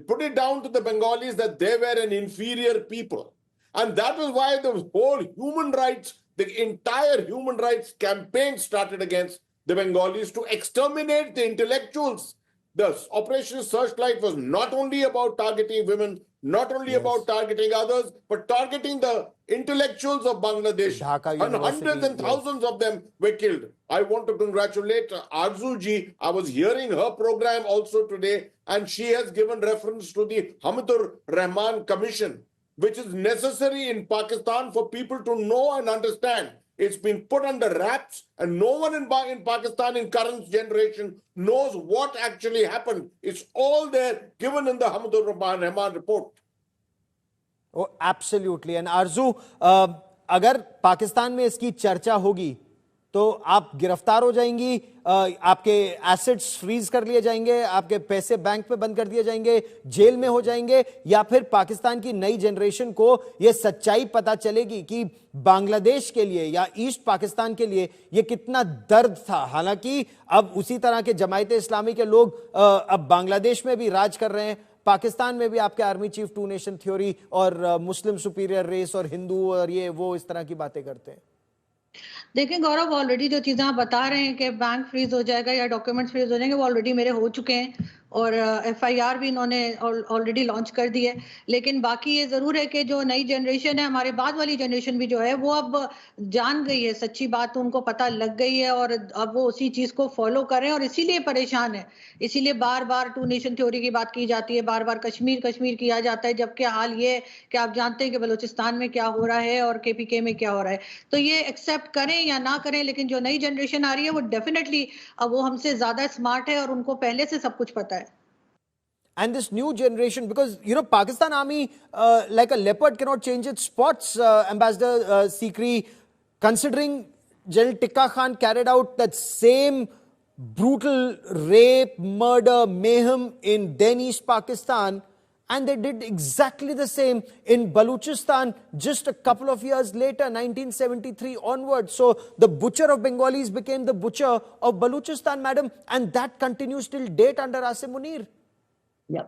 put it down to the Bengalis that they were an inferior people. And that is why the whole human rights, the entire human rights campaign started against the Bengalis to exterminate the intellectuals. The Operation Searchlight was not only about targeting women, not only about targeting others, but targeting the intellectuals of Bangladesh. And hundreds and thousands of them were killed. I want to congratulate Arzu ji. I was hearing her program also today, and she has given reference to the Hamidur Rahman Commission, which is necessary in Pakistan for people to know and understand. It's been put under wraps, and no one in Pakistan in current generation knows what actually happened. It's all there, given in the Hamidur Rahman report. Oh, absolutely. And Arzu, अगर पाकिस्तान में इसकी चर्चा होगी तो आप गिरफ्तार हो जाएंगी, आपके एसेट्स फ्रीज कर लिए जाएंगे, आपके पैसे बैंक पे बंद कर दिए जाएंगे, जेल में हो जाएंगे, या फिर पाकिस्तान की नई जनरेशन को यह सच्चाई पता चलेगी कि बांग्लादेश के लिए या ईस्ट पाकिस्तान के लिए यह कितना दर्द था। हालांकि अब उसी तरह के जमायत इस्लामी के लोग अब बांग्लादेश में भी राज कर रहे हैं, पाकिस्तान में भी आपके army chief two nation theory और मुस्लिम सुपीरियर रेस और हिंदू और ये वो इस तरह की बातें करते हैं। देखें गौरव, ऑलरेडी जो चीजें आप बता रहे हैं कि बैंक फ्रीज हो जाएगा या डॉक्यूमेंट्स फ्रीज हो जाएंगे, वो ऑलरेडी मेरे हो चुके हैं और एफआईआर भी इन्होंने ऑलरेडी लॉन्च कर दी है। लेकिन बाकी ये जरूर है कि जो नई जनरेशन है, हमारे बाद वाली जनरेशन भी जो है वो अब जान गई है सच्ची बात, तो उनको पता लग गई है और अब वो उसी चीज को फॉलो कर रहे हैं और इसीलिए परेशान है। इसीलिए बार बार टू नेशन थ्योरी की बात की जाती है, बार बार कश्मीर कश्मीर किया जाता है, जबकि हाल ये कि आप जानते हैं कि बलूचिस्तान में क्या हो रहा है और केपीके में क्या हो रहा है। तो ये एक्सेप्ट करें या ना करें, लेकिन जो नई जनरेशन आ रही है वो डेफिनेटली अब वो हमसे ज्यादा स्मार्ट है और उनको पहले से सब कुछ पता है। And this new generation, because, Pakistan army, like a leopard, cannot change its spots, Ambassador Sikri, considering General Tikka Khan carried out that same brutal rape, murder, mayhem in then East Pakistan, and they did exactly the same in Balochistan just a couple of years later, 1973 onwards. So the butcher of Bengalis became the butcher of Balochistan, madam, and that continues till date under Asim Munir. Yeah,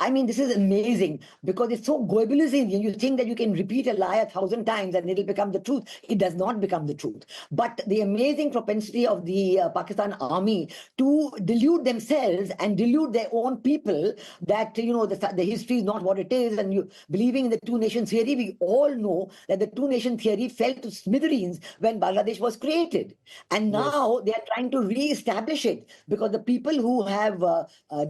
I mean, this is amazing because it's so globalism. You think that you can repeat a lie 1,000 times and it'll become the truth. It does not become the truth. But the amazing propensity of the Pakistan army to delude themselves and delude their own people that, the history is not what it is. And you believing in the two-nation theory, we all know that the two-nation theory fell to smithereens when Bangladesh was created. And now they are trying to re-establish it because the people who have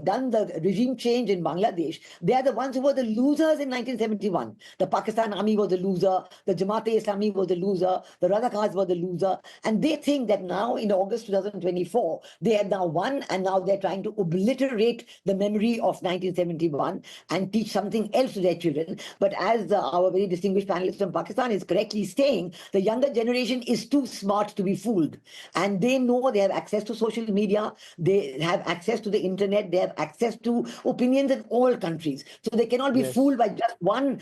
done the regime change in Bangladesh, they are the ones who were the losers in 1971. The Pakistan army was the loser, the Jamaat-e-Islami was the loser, the Radhakars were the loser, and they think that now in August 2024, they have now won, and now they're trying to obliterate the memory of 1971 and teach something else to their children. But as our very distinguished panelist from Pakistan is correctly saying, the younger generation is too smart to be fooled. And they know they have access to social media, they have access to the internet, they have access to opinions in all countries. So they cannot be fooled by just one,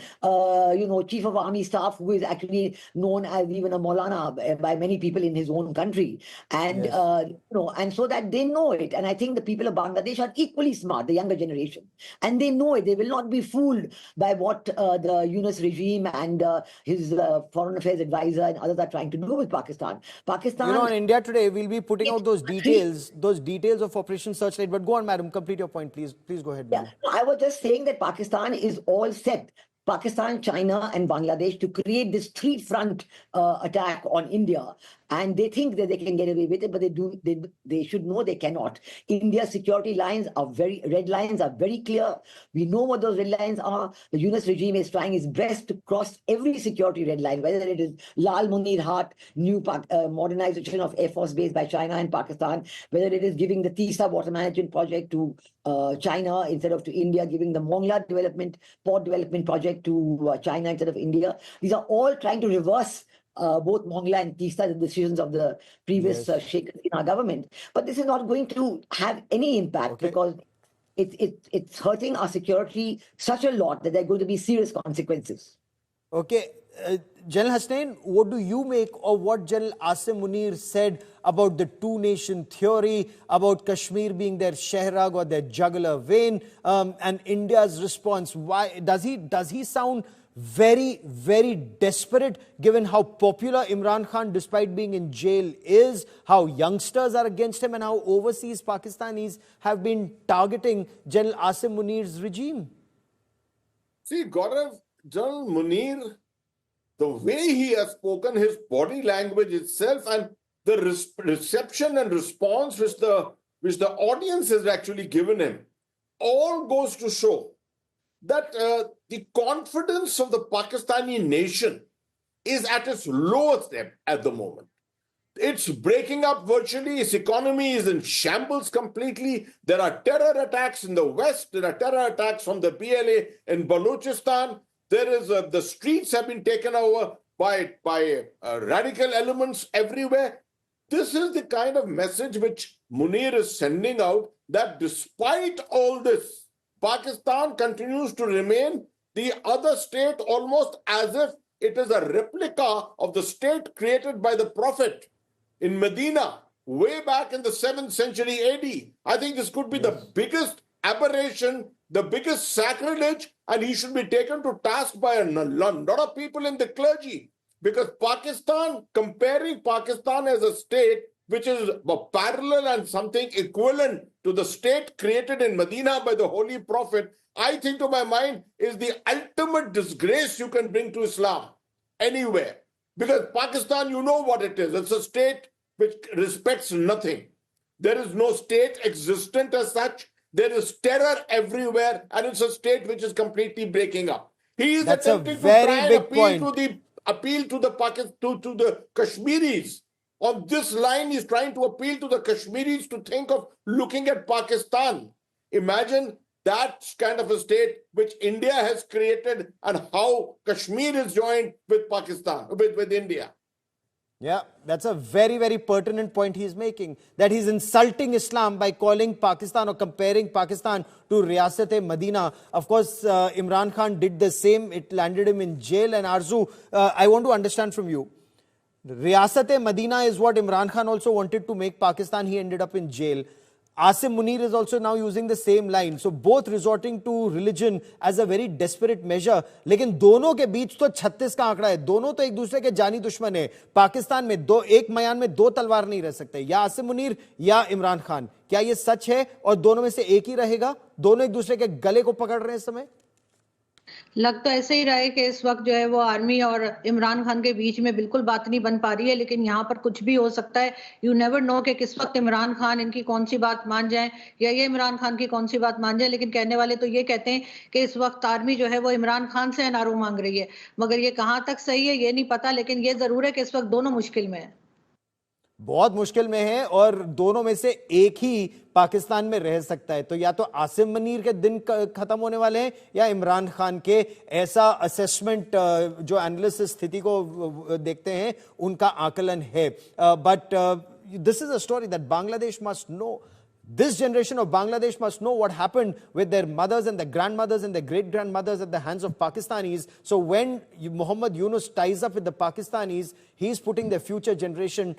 chief of army staff who is actually known as even a Maulana by many people in his own country. And, and so that they know it. And I think the people of Bangladesh are equally smart, the younger generation. And they know it. They will not be fooled by what the Yunus regime and his foreign affairs advisor and others are trying to do with Pakistan. On India Today, we'll be putting out those details of Operation Searchlight. But go on, madam, complete your point, please. Please go ahead. Yeah, I was just saying that Pakistan is all set. Pakistan, China, and Bangladesh to create this three-front attack on India, and they think that they can get away with it, but they should know they cannot. India's security lines are red lines are very clear. We know what those red lines are. The Yunus regime is trying its best to cross every security red line, whether it is Lal Munir Hat, new modernization of Air Force Base by China and Pakistan, whether it is giving the Tisa water management project to China instead of to India, giving the Mongla port development project to China instead of India. These are all trying to reverse both Mongla and Tisa, the decisions of the previous sheikhs in our government. But this is not going to have any impact because it's hurting our security such a lot that there are going to be serious consequences. Okay. General Hasnain, what do you make of what General Asim Munir said about the two-nation theory, about Kashmir being their Shehrag or their jugular vein, and India's response? Why does he sound very, very desperate given how popular Imran Khan, despite being in jail, is, how youngsters are against him, and how overseas Pakistanis have been targeting General Asim Munir's regime? See, Gaurav, General Munir, the way he has spoken, his body language itself, and the reception and response which the audience has actually given him, all goes to show that the confidence of the Pakistani nation is at its lowest ebb at the moment. It's breaking up virtually. Its economy is in shambles completely. There are terror attacks in the west. There are terror attacks from the PLA in Balochistan. There is the streets have been taken over by radical elements everywhere. This is the kind of message which Munir is sending out, that despite all this, Pakistan continues to remain the other state almost as if it is a replica of the state created by the Prophet in Medina way back in the 7th century AD. I think this could be the biggest aberration, the biggest sacrilege, and he should be taken to task by a lot of people in the clergy. Because Pakistan, comparing Pakistan as a state which is parallel and something equivalent to the state created in Medina by the Holy Prophet, I think to my mind is the ultimate disgrace you can bring to Islam anywhere. Because Pakistan, you know what it is. It's a state which respects nothing. There is no state existent as such. There is terror everywhere, and it's a state which is completely breaking up. He is attempting to try and appeal to the Kashmiris. On this line, he's trying to appeal to the Kashmiris to think of looking at Pakistan. Imagine that kind of a state which India has created, and how Kashmir is joined with Pakistan, with India. Yeah, that's a very, very pertinent point he's making, that he's insulting Islam by calling Pakistan or comparing Pakistan to Riyasat-e-Madina. Of course, Imran Khan did the same. It landed him in jail. And Arzu, I want to understand from you. Riyasat-e-Madina is what Imran Khan also wanted to make Pakistan. He ended up in jail. Asim Munir is also now using the same line. So both resorting to religion as a very desperate measure. लेकिन दोनों के बीच तो 36 का आंकड़ा है. दोनों तो एक दूसरे के जानी दुश्मन है. पाकिस्तान में एक मयान में दो तलवार नहीं रह सकते, या आसिम मुनीर या इमरान खान. क्या ये सच है और दोनों में से एक ही रहेगा? दोनों एक दूसरे के गले को पकड़ रहे हैं इस समय. लग तो ऐसे ही रहा है कि इस वक्त जो है वो आर्मी और इमरान खान के बीच में बिल्कुल बात नहीं बन पा रही है, लेकिन यहाँ पर कुछ भी हो सकता है. यू नेवर नो कि किस वक्त इमरान खान इनकी कौन सी बात मान जाए या ये इमरान खान की कौन सी बात मान जाए. लेकिन कहने वाले तो ये कहते हैं कि इस वक्त आर्मी जो है वो इमरान खान से एनआरओ मांग रही है, मगर ये कहाँ तक सही है ये नहीं पता. लेकिन ये जरूर है कि इस वक्त दोनों मुश्किल में है, बहुत मुश्किल में है, और दोनों में से एक ही पाकिस्तान में रह सकता है. तो या तो आसिम मुनीर के दिन खत्म होने वाले हैं या इमरान खान के. ऐसा असेसमेंट जो एनालिस्ट स्थिति को देखते हैं उनका आकलन है. But this is a story that Bangladesh must know. This generation of Bangladesh must know what happened with their mothers and their grandmothers and their great-grandmothers at the hands of Pakistanis. So when Muhammad Yunus ties up with the Pakistanis, he's putting their future generation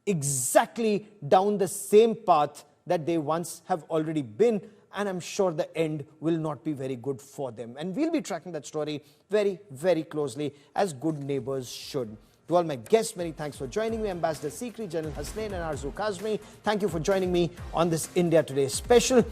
exactly down the same path that they once have already been, and I'm sure the end will not be very good for them. And we'll be tracking that story very, very closely, as good neighbors should. To all my guests, many thanks for joining me. Ambassador Sikri, General Hasnain and Arzu Kazmi, thank you for joining me on this India Today special.